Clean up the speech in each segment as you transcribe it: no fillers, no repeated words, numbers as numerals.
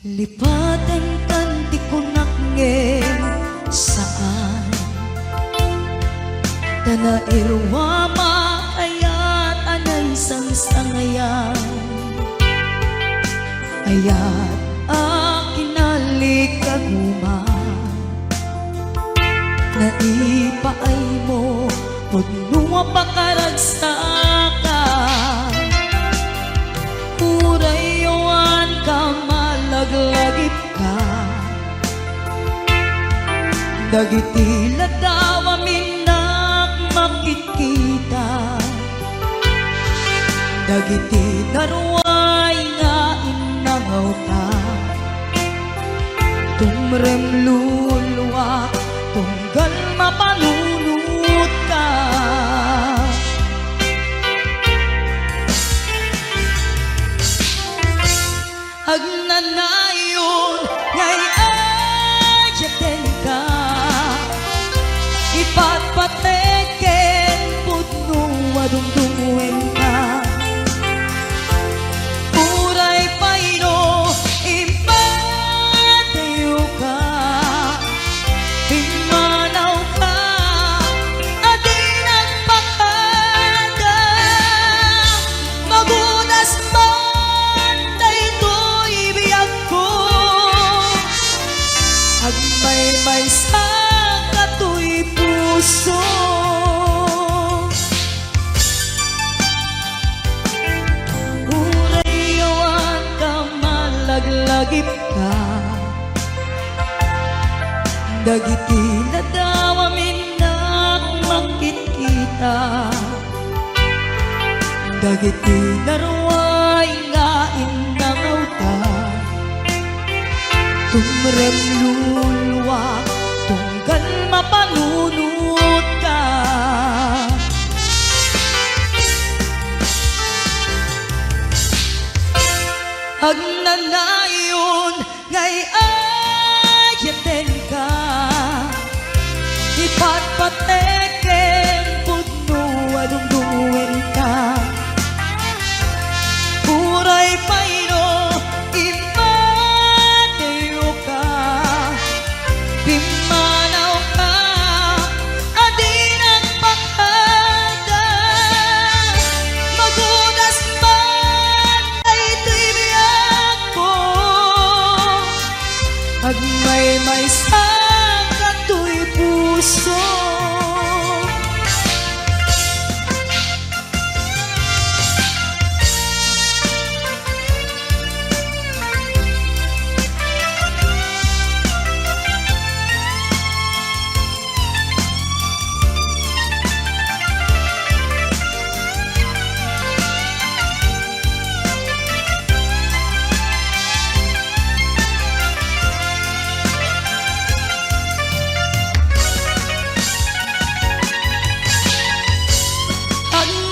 Lipatan kanti ko nakngem saan Tanairwa makayat anay sang-sangayan Ayat akinalik-aguma Naipaay mo Pagnuwa pakaragstaka Urayawan ka malaglagip ka Dagiti ladawa minak makikita Dagiti darway nga inangaw ta Tumrem luluwa tunggal mapanunut ka Agnanayon ngay ayaten ka Ipatpateken pudno adungdungwen ka Uray paino impatayo ka Pimanaw ka adi nagpakada Magunas man daytoy biyag ko Agmay-may sa katoy puso Urayawan ka malaglagip ka Dagiti ladawa minak makikita Dagiti darway nga inangaw ta Tumrem luluwa tunggal mapanunut ka Agnanayon ngay ayaten ka Ipatpateken pudno adungdungwen ka Uray paino impatayo ka Pimanaw ka adi nagpakada Magunas man daytoy biyag ko Agmay-may sa katoy puso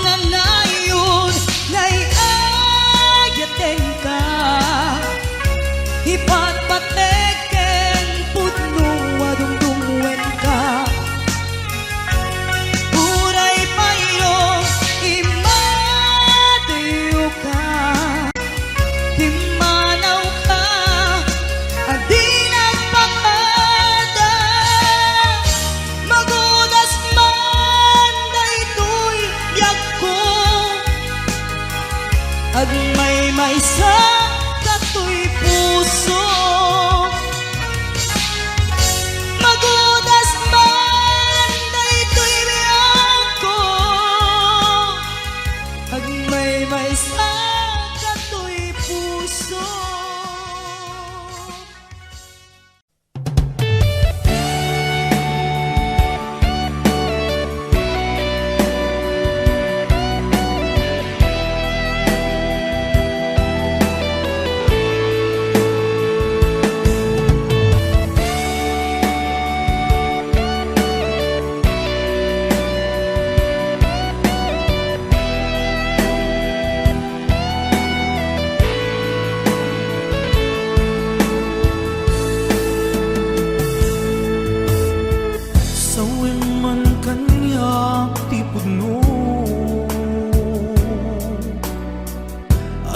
Agnanayon ngay ayaten ka Ipatpateken pudno adungdungwen ka Uray paino impatayo ka Pimanaw ka adi nagpakada Magunas man daytoy biyag ko Agmay-may sa katoy puso Magunas man daytoy biyag ko Agmay-may sa katoy puso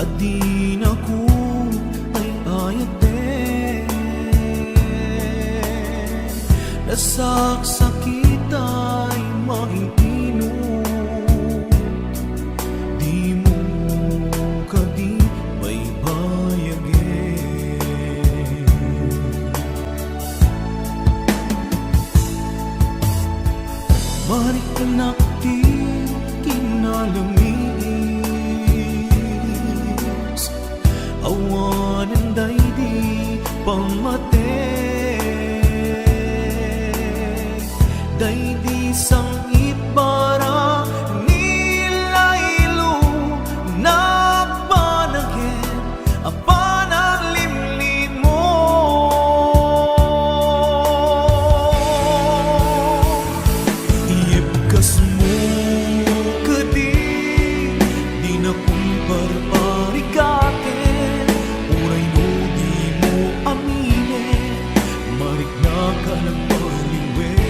Adin ako ay ayaten Nasaksakit ay maiinot, di mo kadi may bayagin. Marikanak di kinalamis, awanan day di pamate. Day di sangit para nilaylo na panagin apan limlim mo. Iibkas mo kadi di na kumparparikatin, uray no di mo aminin, marik na ka nagpaliwin.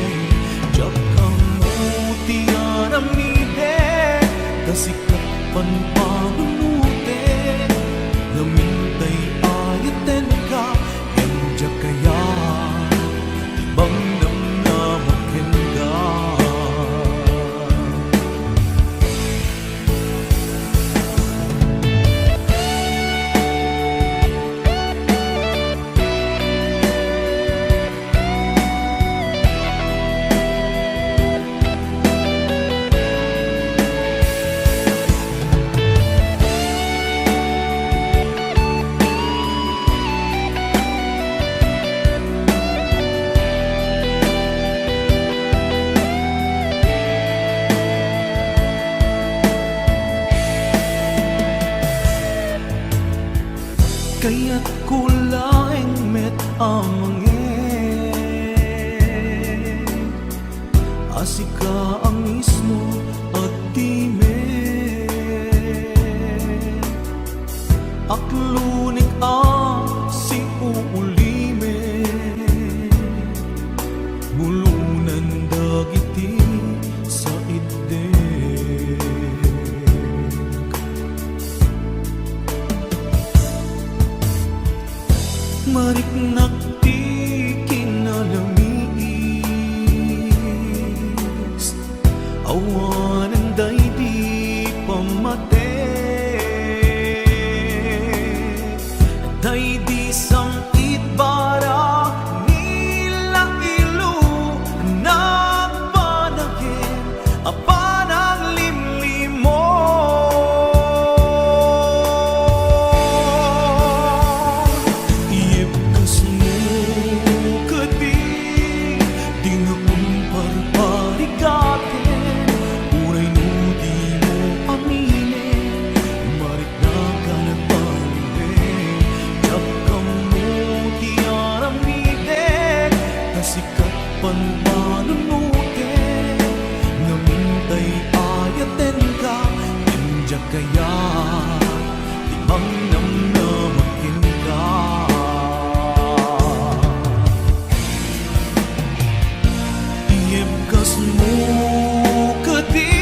Kasikat panpanunute, namintay ayaten ka, enja kaya ibang namnamakin ka. Kaya't kulaing met amangin, asika ang mismo at time. Aklunik ang si uulime, bulunan dagiti sa ide. Mariknak di kinalamis, awanan day di pamate. Day di sangit bara nilailo na panagin apan ang limlim mo. Sikat panpanunute, namintay ayaten ka, enja kaya ibang namnamakin ka. Iibkas mo kadi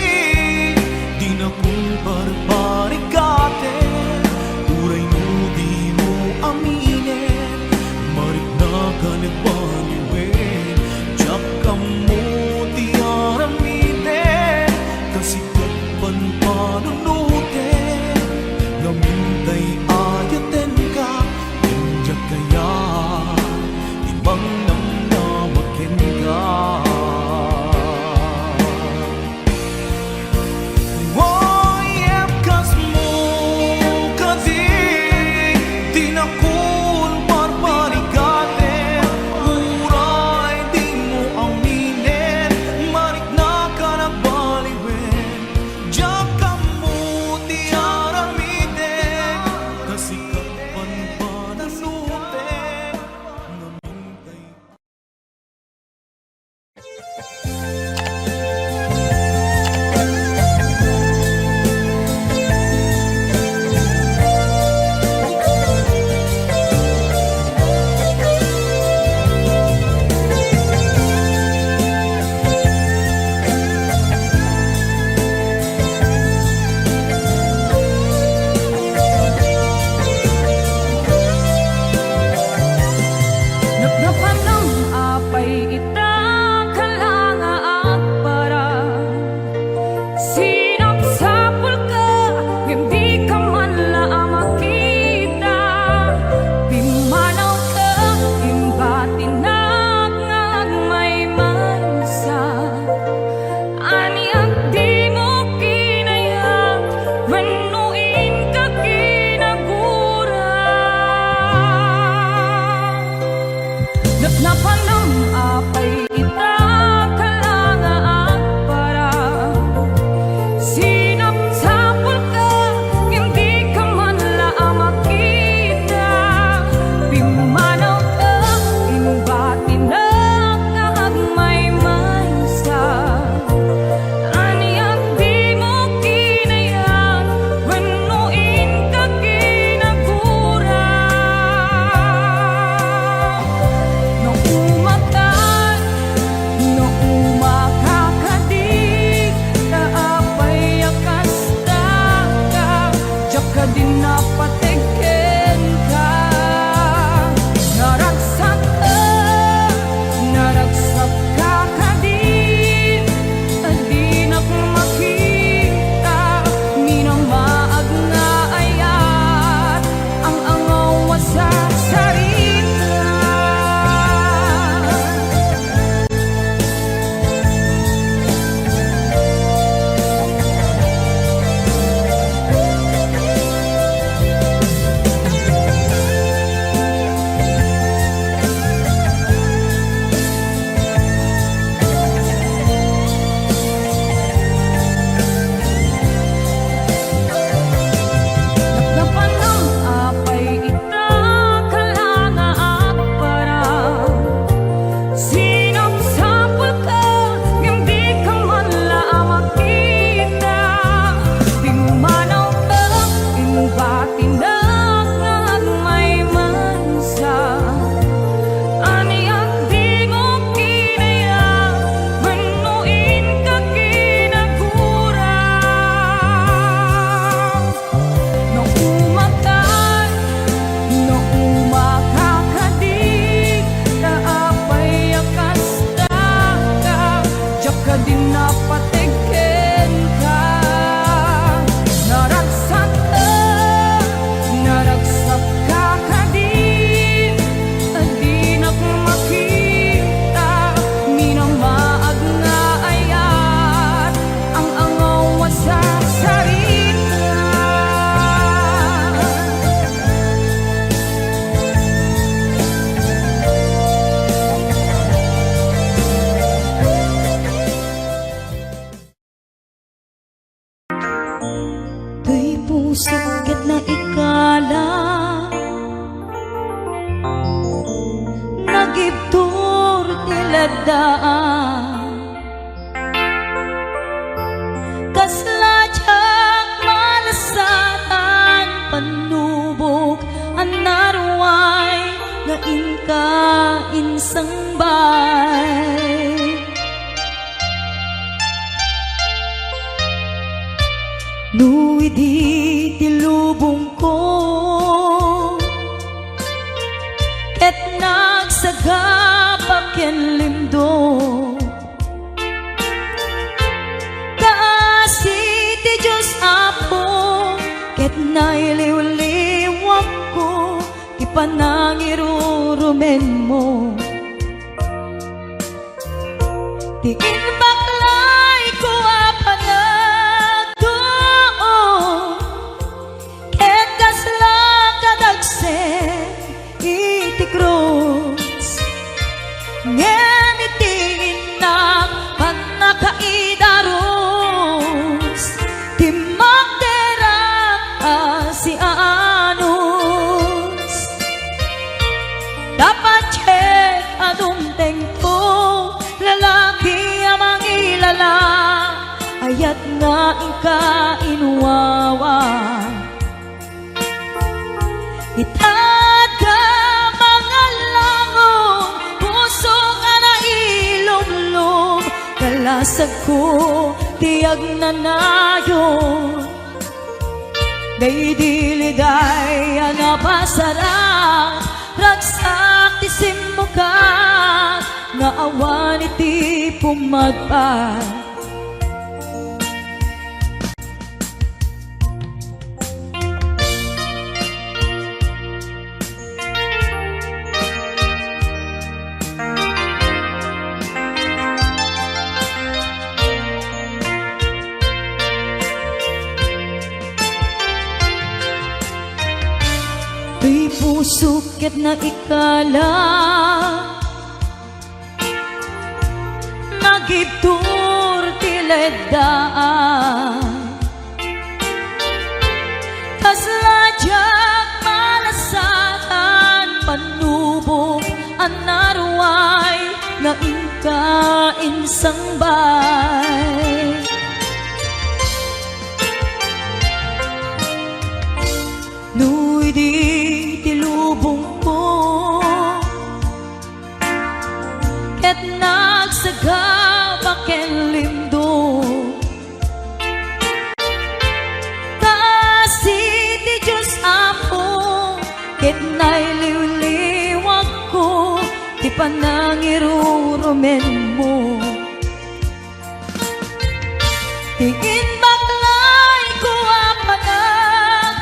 di na kumparparikatin, uray no di mo aminin, marik na ka nagpaliwin. Kamu tiaramide, kasikat panpanunute, namintay nga inkain sangbay. Nuwi di tilubong ko ket nagsagapa ken limdo kaasi ti Diyos Apo ket nailiw-liwak ko ipanangirurumen mo. Tingin baklay ko apanagdo ket kasla kadagsen iti krus ngem itingin na panakaidarus timmak derang si anus dapat cek adung tengko lalaki amang ilala ayat nga ingka inuwawa itada mga langong puso nga na ilumlum kalasag ko tiyag na nayon daydiliday anapasarang ragsak ti simmukat nga awan iti pumadpad. Ay puso ket na ikala nagibtur ti leddaan kasladyak malasatan panubok anarway nga inkain sangbay. Nuy di tilubong ko ket nagsagaba ken limdo kaasi ti Diyos Apo ket nailiw-liwag ko ti panangirurumen mo. Tingin baklay ko apanag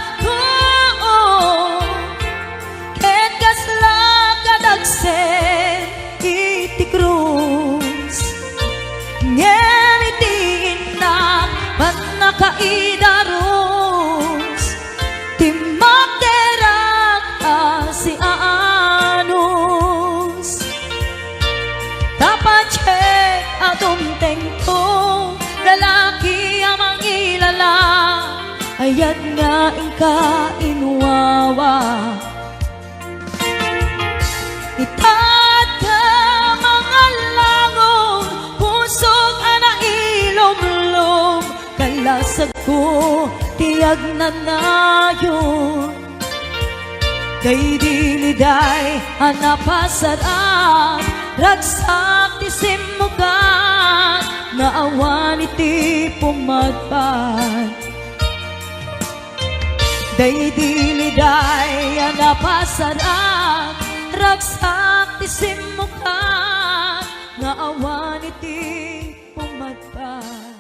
ket kasla kadagsen iti krus ngem itingin na panakaidarus timmak derang si anus dapat cek atum tengko lalaki amang ilala ayat nga ingka inuwawa itata mga langong pusong ana ilumlum kalasag ko tiyag na nayon daydiliday anapasarang ragsak ti simmukat nga awan iti pumadpad. Daydiliday anapasarang ragsak ti simmukat nga awan iti pumadpad.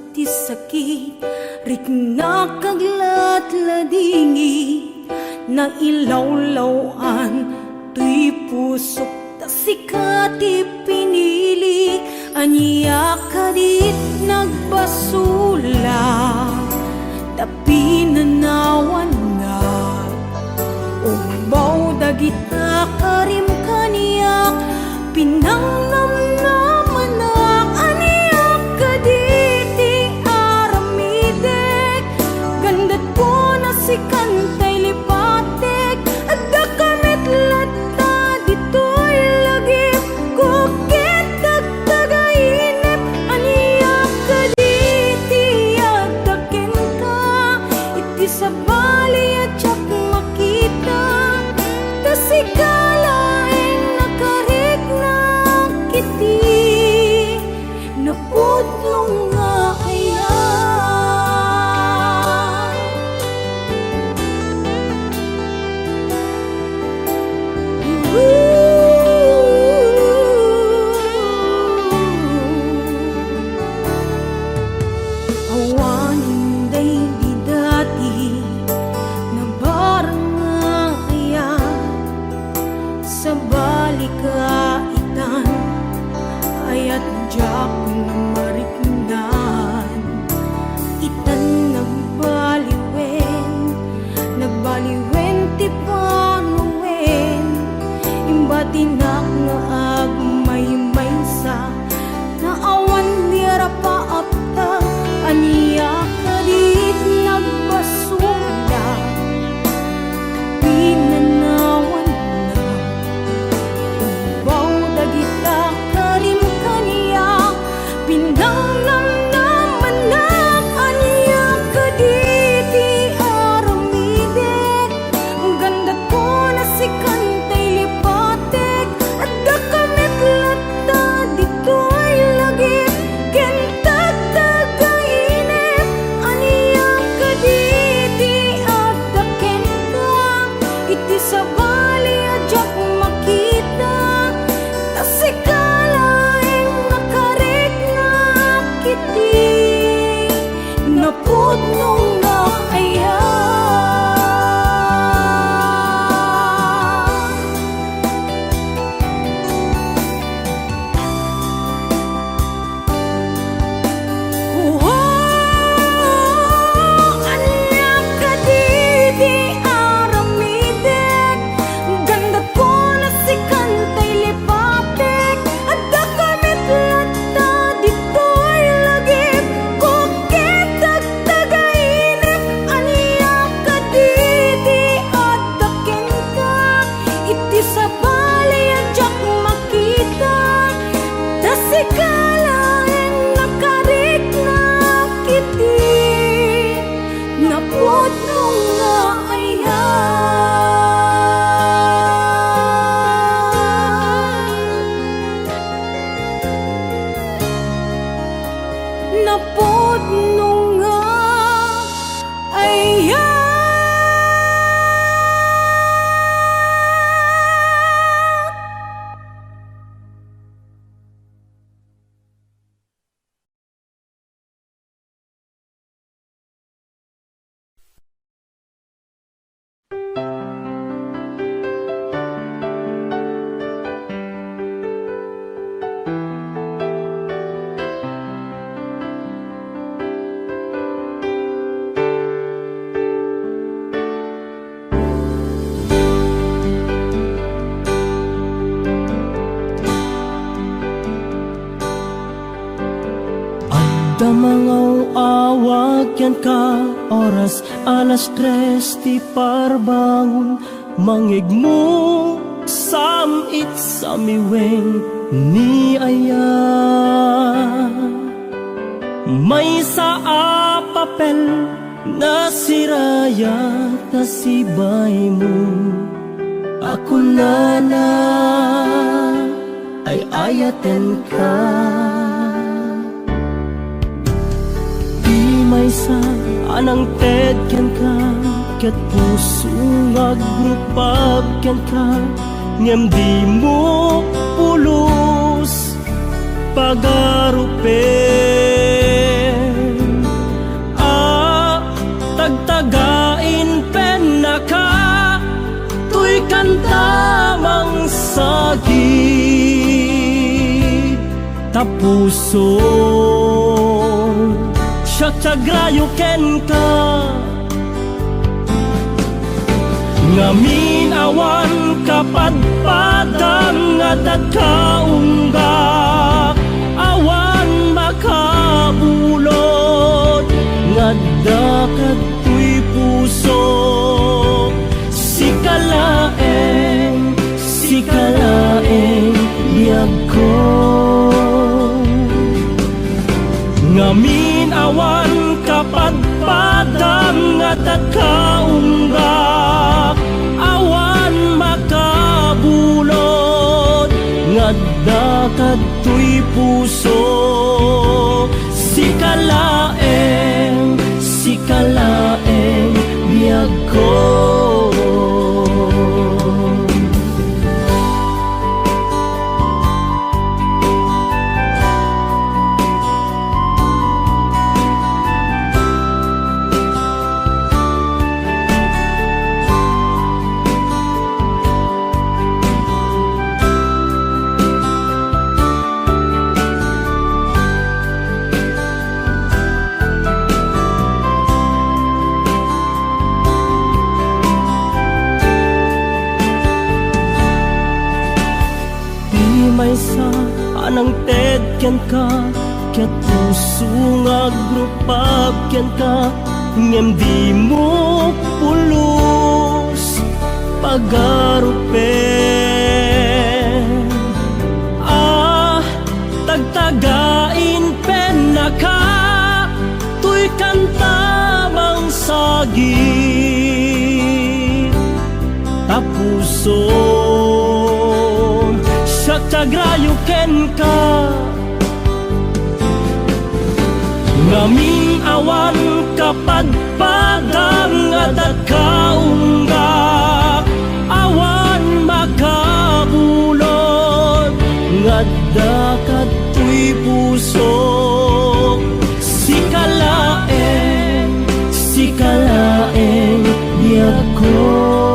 ti sakit, rik nakaglat-ladingi, na ilawlawan, tuy pusok ta sikati pinili, aniya kadit nagbasula, tapi nanawan na, ubaw dagita karim kaniyak, pinangnamnaman na, aniyak kaditi aramidek, gandat ko na si kantay lipatek, at dakamit lata dito'y lagip, kukit tagtagainip, aniyak kaditi adakin ka, iti sa bali at tsak makita, tasikalaing nakarik na kiti, napudlong nga ayan. Awanin day di dati na barang nga ayan, sa balikaitan ayat jak na mariknan, itan nagbaliwen ti panuwen, imbatinak nga agmay-may sa naawan dira paapta, aniya kadit nagbasula, pinanawan na, ubaw dagita karim kaniya, pinangnamnaman na, aniya kaditi aramidek, ganda ko na si kantay lipatek, at dakamit lata dito'y lagip, kentag tagainip, aniya kaditi adaken ka, iti sa bali adyak makita, tasikalaing nakarik na kiti, napudnong na ayan. Aniyak kaditi aramidek, ganda ko na si kantay lipatek, at dakamit lata dito'y lagip, kukit tagtagainip, aniyak kaditi adaken ka, iti sa bali adyak makita, tasikalaing nakarik na kiti, napudlong nga ayan, napudlong nga ayan. Damangaw awag yan ka, oras alas 3 ti parbangon, mangigmo samit samiweng ni aya. May sa papel na siraya ta sibay mo, ako na ay ayaten ka. May sa anang tedyan ka, ket puso ngagrupag yan ka, ngem di mo pulos pagarupen. kantamang sagi tapuso siya tiagrayo ken ka ngamin awan kapadpadang nga dagkaunggak awan makabulod nga dakadtoy puso sikalaeng biyag ko ngamin awan kapadpadang nga dagkaunggak awan makabulod nga dakadtoy puso sikalaeng biyag ko. May sa anang ted ken ka ket puso nga grupag ken ka ngem di mo pulos pagarupen tagtagain pen naka tuy kantamang sagi tapuso tiagrayo ken ka ngamin awan kapadpadang nga dagkaunggak awan makabulod nga dakadtoy puso sikalaeng biyag ko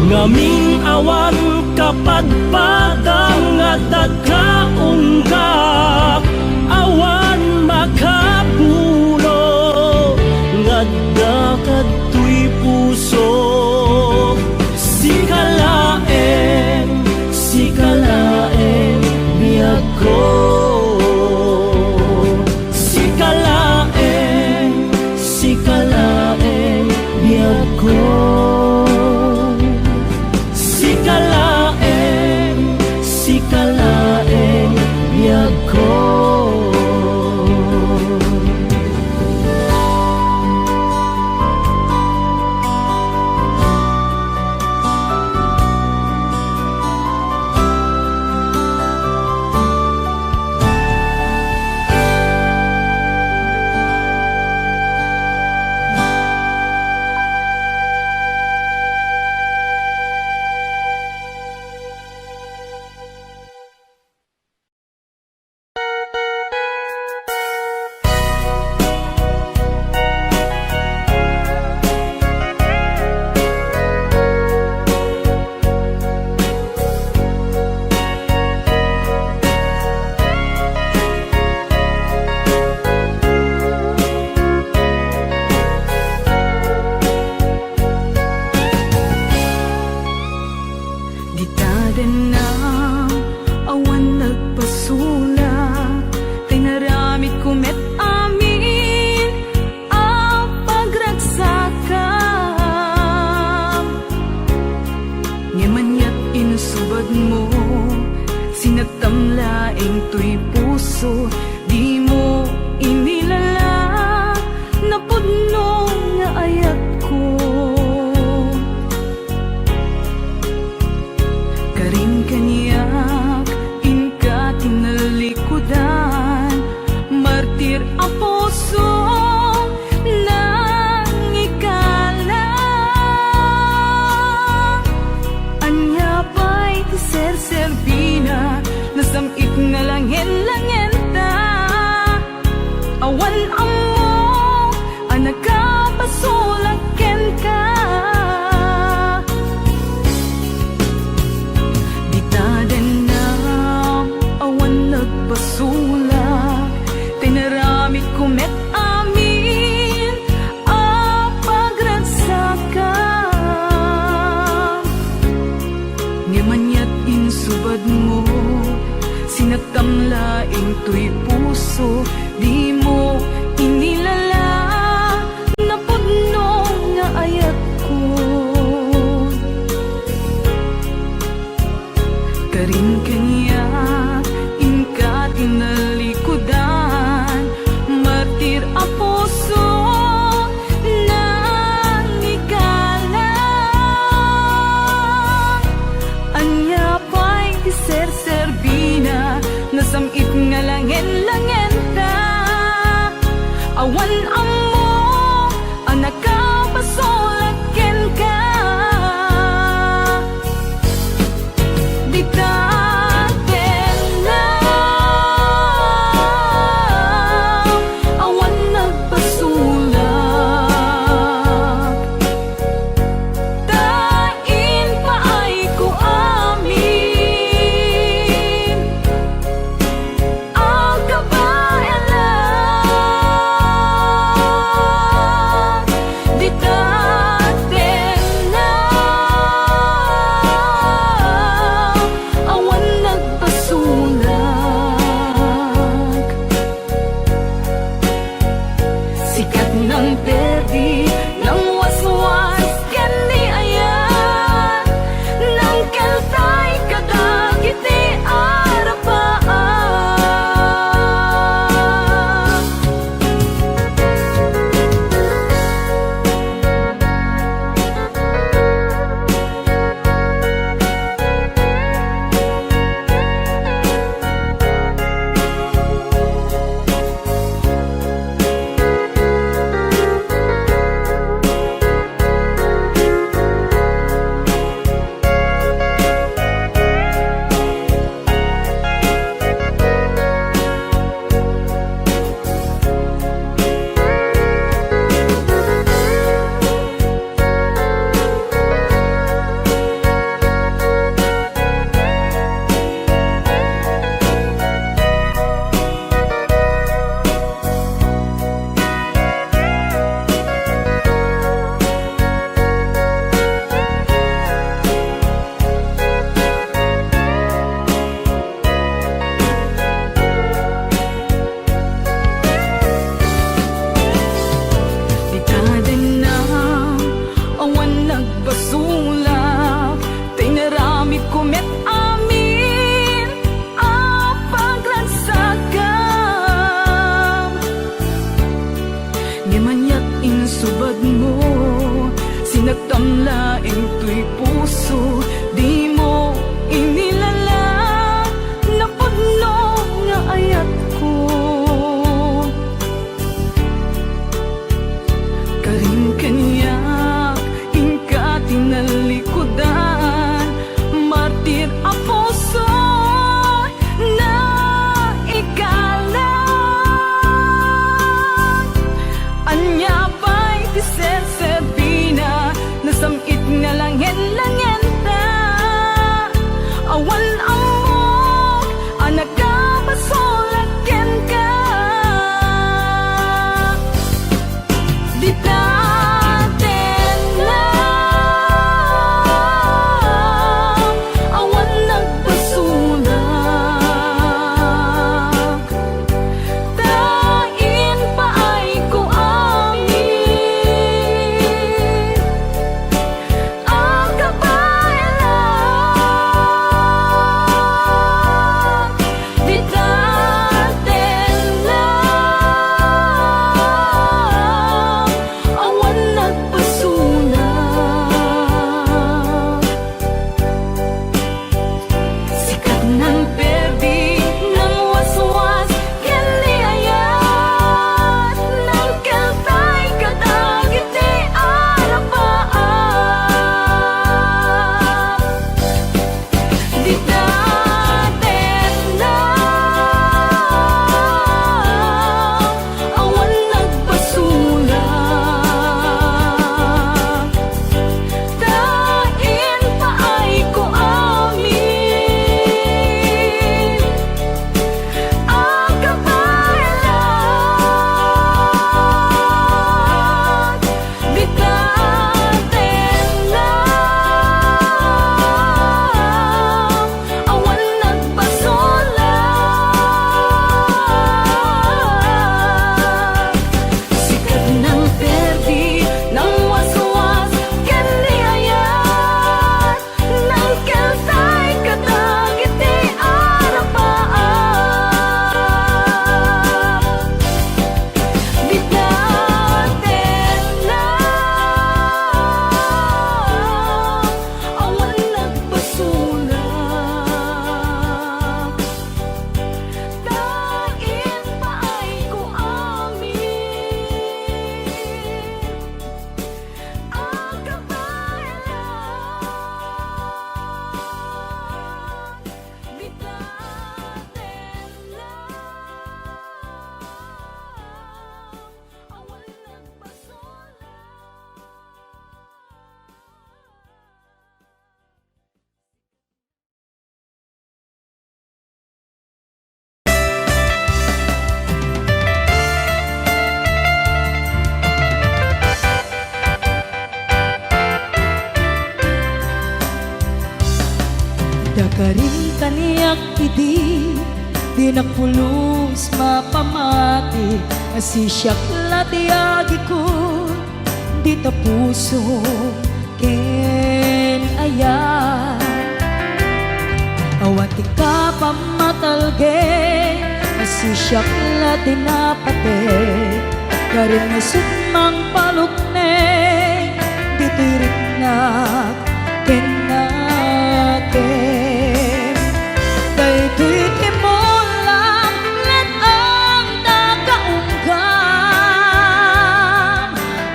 ngamin awan kapadpadang nga dagkaunggak awan makabulod nga dakadtoy puso sikalaeng biyag ko sikalaeng biyag ko sikalaeng biyag ko. to'y puso, di mo inilala na pudno nga ayat ko. Karin kanya inka tinalikudan, martir a puso nang ikalang. Anya pa'y ser-serbina, nasamit nga langen-langen ta. Awan amo, anak ka basolaken ka. Di taten lang, awan nagpasulak. Tain pa ay ko amin, ang kabayan lang. Di taten lang, awan nagpasulak. Sikat ng perdi, ng waswas, kendi ayan, ng keltay kadagiti arapaan. Di taden na, awan nagbasulak, tay narami kumet amin, ang paglansagam. Di manyak insubad mo, sinagtamlaeng to'y puso, di mo inilala na pudno nga ayat ko. Karin kanyak inka tinalikudan, martir a puso na ikalang. Anya pa'y tiser-serbina, nasamit nga langen-langen ta. Dakarin kaniyak idi di nagpulos mapamati asisyak latiagi ko di tapuso ken ayan awati ka pamatalge asisyak latinapate karin nga sumang palukne di tirik na ken naken daytoy timulang let ang nakaunggam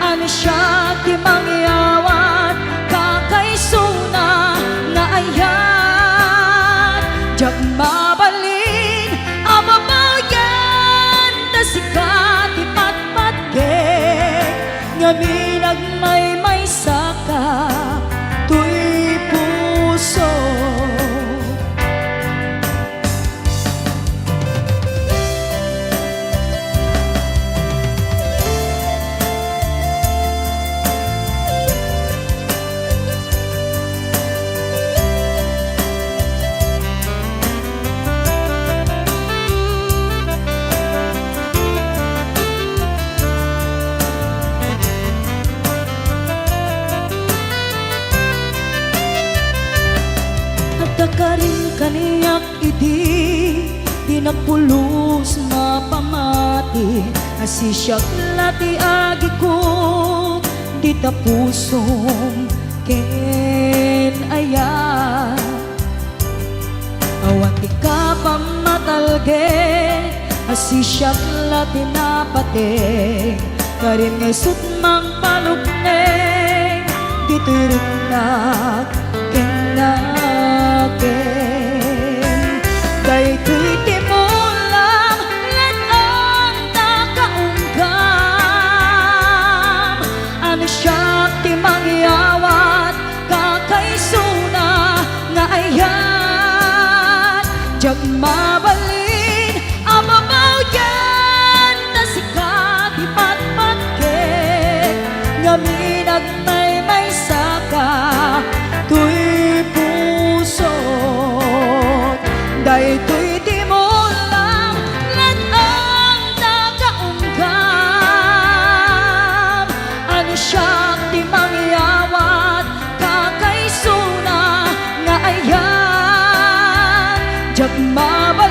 ano siya ti mangyawat kakaisuna nga ayan jak mabalin amabayan na sikat ipatpatge ngamin agmay saka tuy puso dakarin kaniyak idi di nagpulos mapamati asisyak lati agi ko di tapusom ken aya awati ka pamatalge asisyak lati napate karin ngesut mang palukne di tirik na ken naken daytoy timulang let ang nakaunggam ano siya ti mangyawat kakaisuna nga ayan jak mabalin amabayan na sikat ipatpatke ngamin agmay saka tuy puso daytoy timulang let ang nakaunggam ano siya ti mangyawat kakaisuna nga ayan jak mabal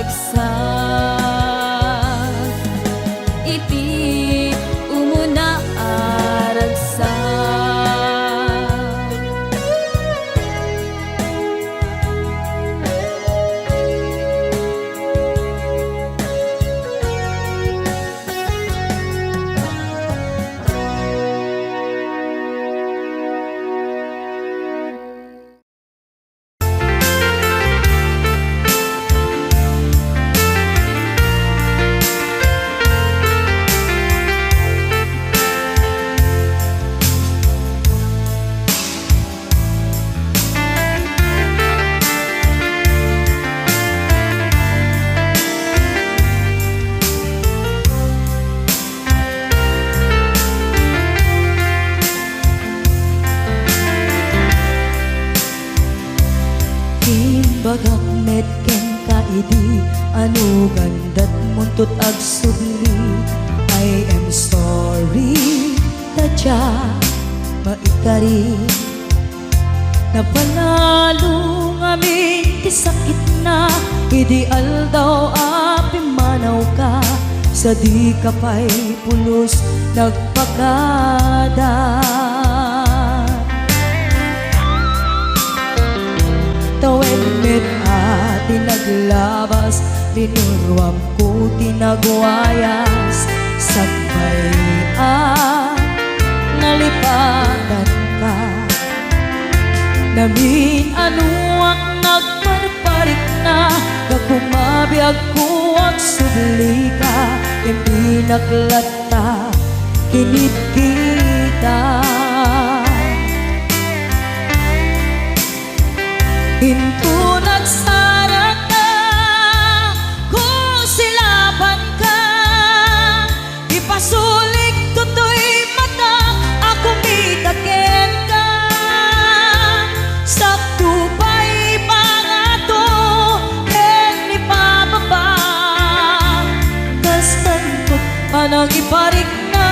aragsak iti umuna aragsak. Bagak met ken kaidi anu gandat muntut ag subli. I am sorry tadya maikari napanalo ngamin ti sakit na ideal daw api manaw ka sa di kapay pulos nagpakada. Tawid mit ati naglabas, dinurwam ko tinagwayas. Sagbay nalipatan ka, namin anuak nagparparik na. Kakumabiyag ko ang subli ka, yung naglata, kinit kita. Hinto nagsara ka, kung silaban ka, ipasulik tutoy mata, ako mitakin ka. Sakto pa'y pangato, ken ipababa, kastan ko panang iparik na.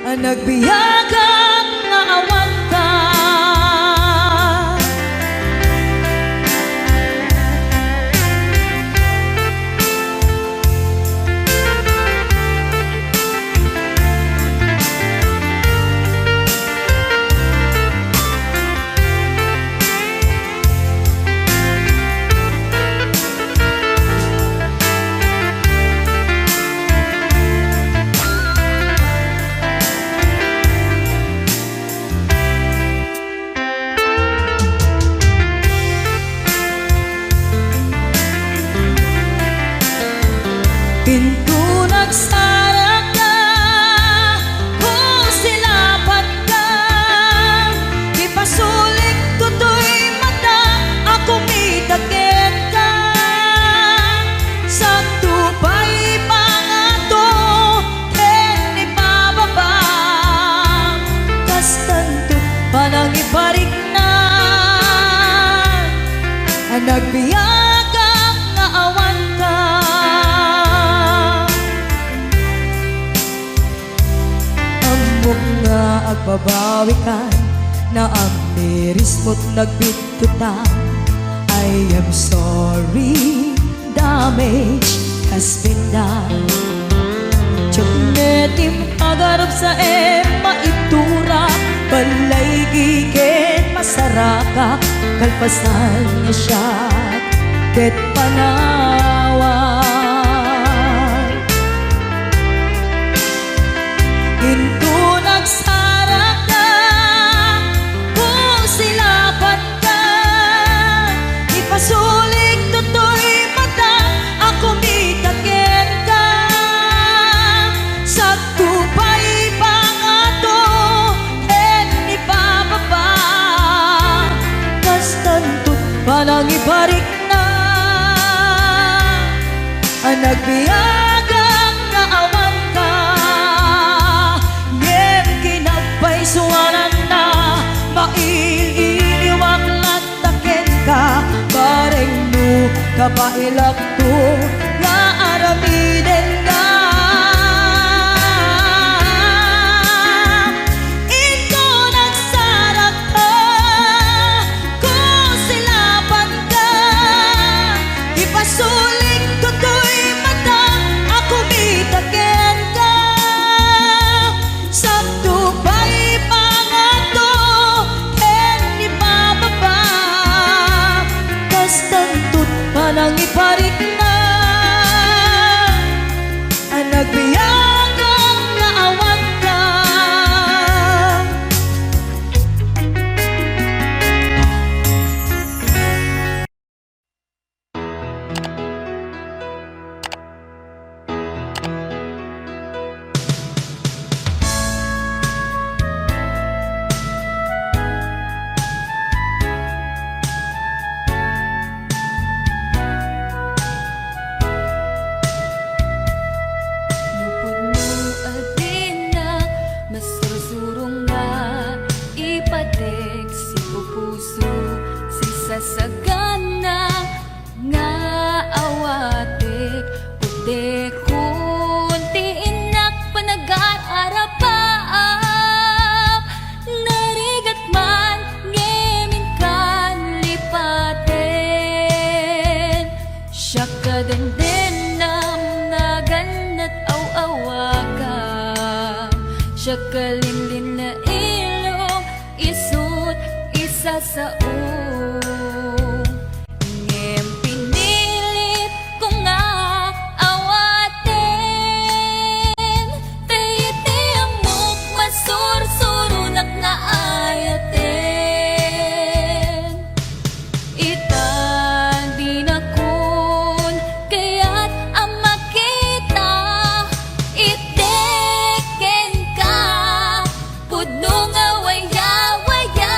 Ang nagbiyagang nga awan ka, pinto nagsara ka, kung silaban ka, ipasulik tutoy mata, ako mitakin ka. Sakto pa'y pangato, ken ipababa, kastanto panang iparik na. Ang nagbiyagang nga awan ka, nga agbabawi ka na ang miris mo't nagbitutan. I am sorry, damage has been done. Tiyoknetim agarap sa maitura, balay gigen masaraka, kalpasan niya siya ket panawan. Hinto nagsara ka, kung silaban ka, ipasulik tutoy mata, ako mitakin ka. Sakto pa'y pangato, ken ipababa, kastantot panang ibarik na. Ang nagbiyagang nga awan ka, suwanan na maililiwag latakin ka, bareng mo kapailak to nga aramiden ka. Ito nagsarap ka, kung silaban ka, nang iparik na ang nagbiyagang naawan ka. Lupod mo adina, masursurong nga ipatek si pupuso si sasagana nga awatek putek kunti inak panag-aarapaap narigat man ngemin kan lipaten siya kadenden nam naganat aw-awaga siya kalinlin na ilong isut isa sa ngem pinilit ko nga awaten tayiti amok masursurunak nga ayaten itan di na kun kaya't ang makita iteken ka pudno nga waya-waya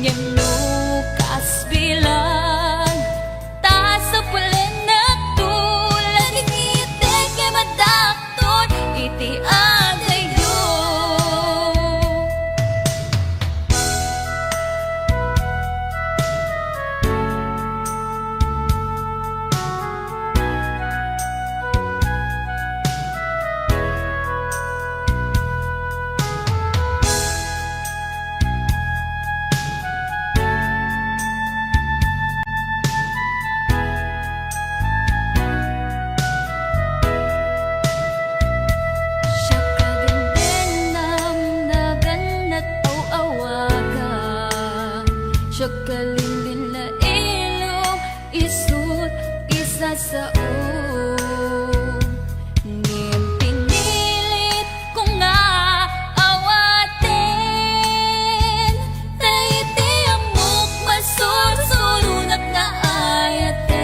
ngem nukas bilang ta sa pulen na tulad iteke madakton iti agayo. Siya kadendennam naganat aw-awaga siya kalinlin na ilong isut isa sa ngem pinilit ko nga awaten tayiti amok masursurunak nga ayaten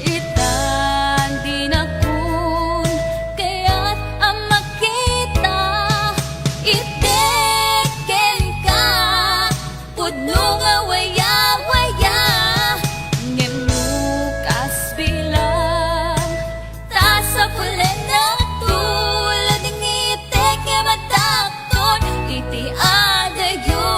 itan di na kun kaya't ang makita iteken ka pudno nga waya-waya ngem nukas bilang ta sa pulen na tulad ng iteke madakton iti adayo.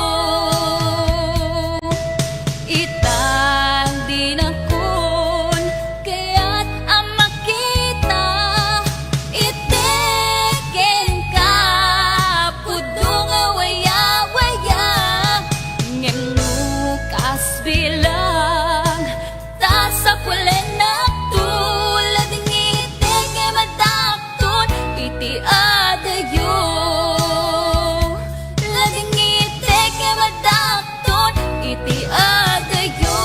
Itang di na kun kaya't ang makita iteken ka pudno nga waya-waya ngem nukas bilang ta sa pulen na tulad ng iteke madakton iti adayo. Lading iteke madakton iti adayo.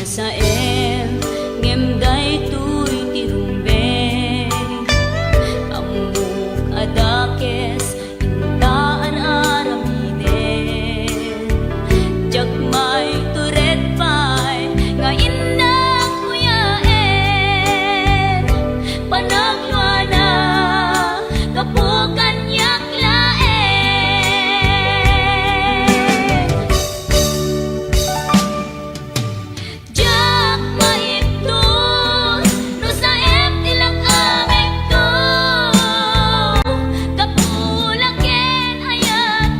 sa em ngem day tuy tirumbe amuk adakes intaan aramide jagmay turet pay nga inang kuyaen panagwana kapukan yak laen jak maipton no sa em tilang amik to kapulaken ayat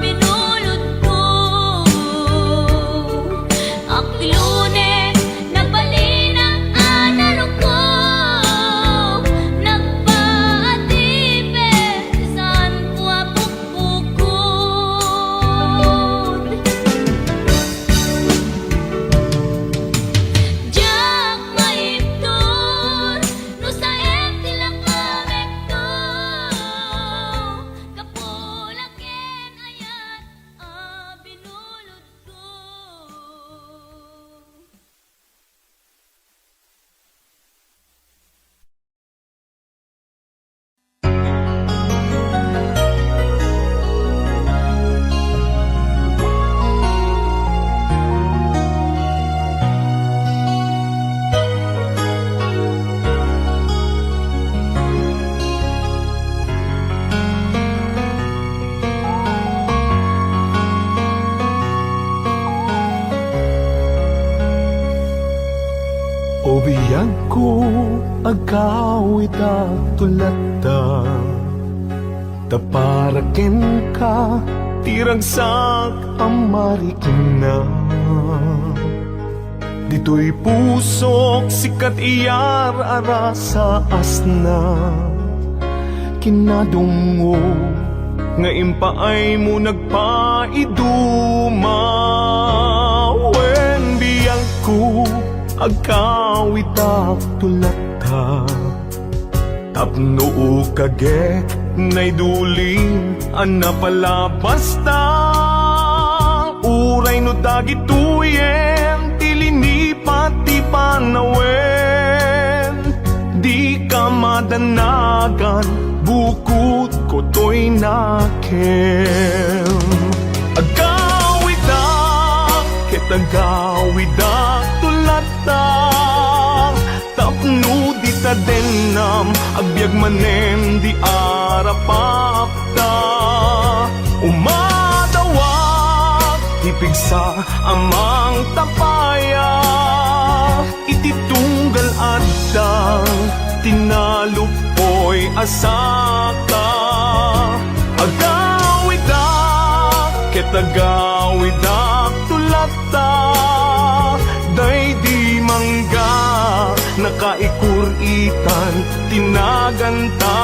binulod ko aklunen nagbalinang anarok ko nagpaatipe saan ko apukpukod jak maipton no sa em tilang amik to kapulaken ayat binulod ko. O biyag ko agawid tulata taparaken ka tiragsak amarikin na dito'y pusok sikat iyar ara sa asna kinadungo nga impaay mo nagpaiduma wen biyag ko agawid tulata tapno kage nay duling anapalabasta uray no dagituyen tilini pati panawen di ka madanagan bukod ko to'y nakem agawid kitagawid tulata tapno di ta denam agbyag manem di arapapta umadawag tipigsa amang tapaya ititunggal adang tinalupoy asaka agawidak ketagawidak tulata day di mangga nakaikuritan tinaganta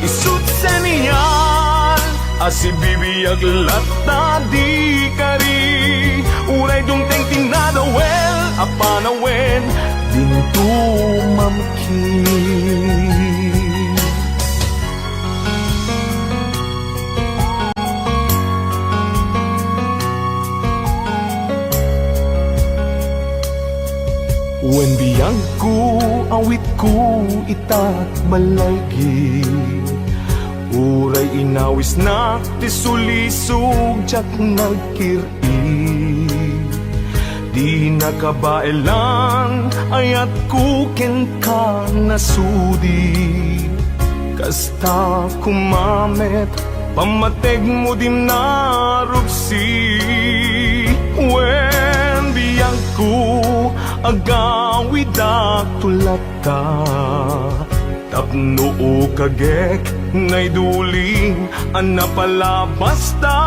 isut seniyan asibibiyag lata di kari uray dungteng tinadawel apanawen dintu mamkin wen biyang ko awit ko itat malaygi uray inawis na tisulisog jak nagkiri di nakabaelan ayat ko ken ka nasudi kasta kumamet pamateg mo dim narupsi wen biyang ko agawidak tulata tapno kagek nay duling anapalabasta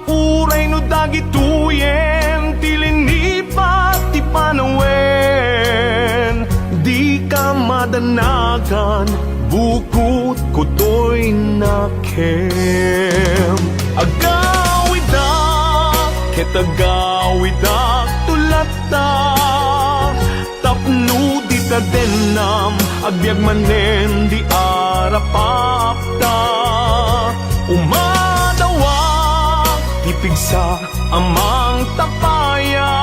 uray no dagituyen tilini pati panawen di ka madanagan bukod ko to'y nakem agawidak ketagawidak tulata tapno di ta denam agbyag manen di arapapta umadawag tipigsa amang tapaya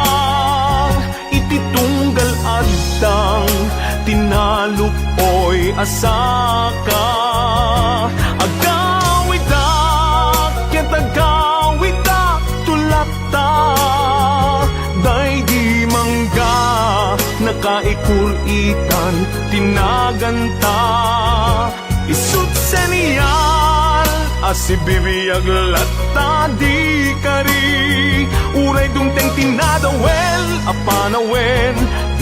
asaka. Agawida, ket agawida, tulata. Day di mangga, nakaikuritan, tinaganta. Isut seniyal, asibibiyag lata di kari. Uray dumteng tinadawel, apanawen,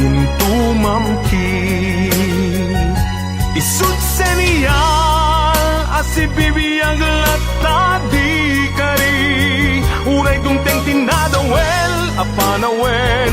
intumamkis. Isut seniyal, asibibiyag lata di kari. Uray dumteng tinadawel, apanawen,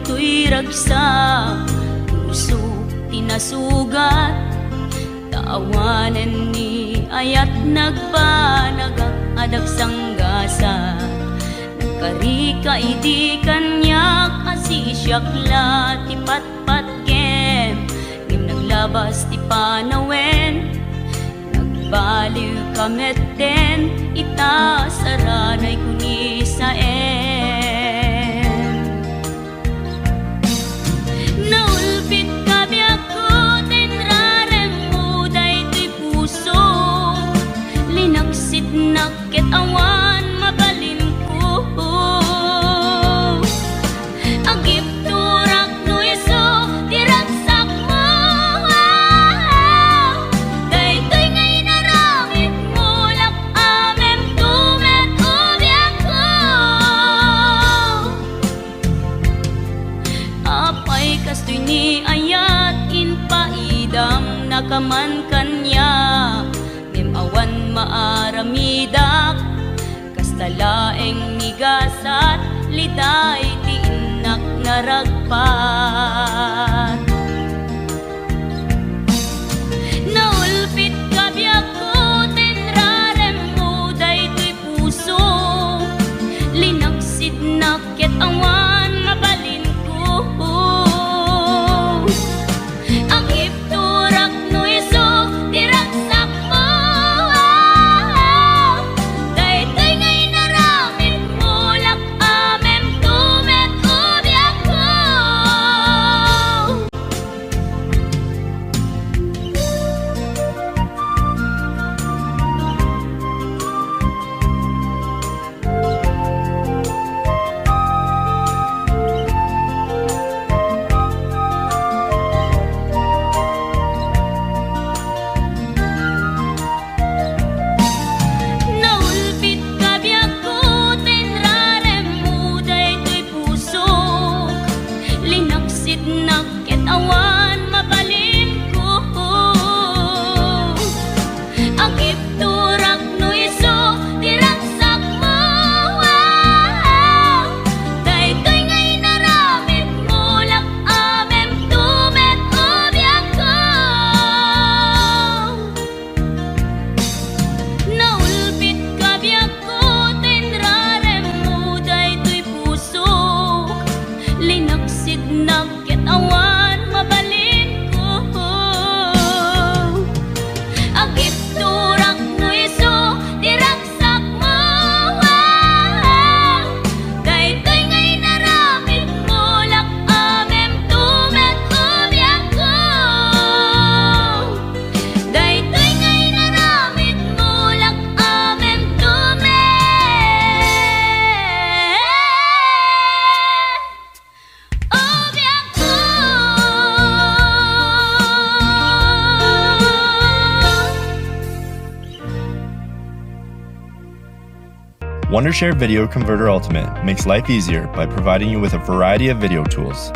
daytoy ragsak, puso tinasugat, taawanan ni ayat nagbanagak adag sanggasa. Nagkarika idi kanyak asisyakla ti patpat kem, ngim naglabas ti panawen, nagbaliw kamet den ita saranay kuni sa naulpit kabi ako tenrarem mo daytoy puso, linaksit nakit awan mabalin ko. Agip turak no iso diragsak mo, daytoy ngay naramit mo lak amem tumet ubiak ko. Apay kastoy ni ayat inpaidam nakaman kanya, ngem awan maaramidak kastalaeng nigasat liday ti inak naragpat. Naulpit kabi ako tenrarem mo daytoy puso, linaksid nakit awan mabalin ko. Agip turak no iso diragsak mo, daytoy ngay naramit mo lak amem tumet ubiak ko. Naulpit kabi ako tenrarem mo daytoy puso, linaksid nakit awan mabalin ko. Agip turak no iso diragsak mo, daytoy ngay naramit mo lak amem tumet ubiak ko. Naulpit kabi ako tenrarem mo daytoy puso, linaksid nakit awan mabalin ko. Agip turak no iso diragsak mo, daytoy ngay naramit mo lak amem tumet ubiak ko. Daytoy ngay naramit mo lak amem tumet ubiak ko. Wondershare Video Converter Ultimate makes life easier by providing you with a variety of video tools.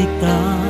kita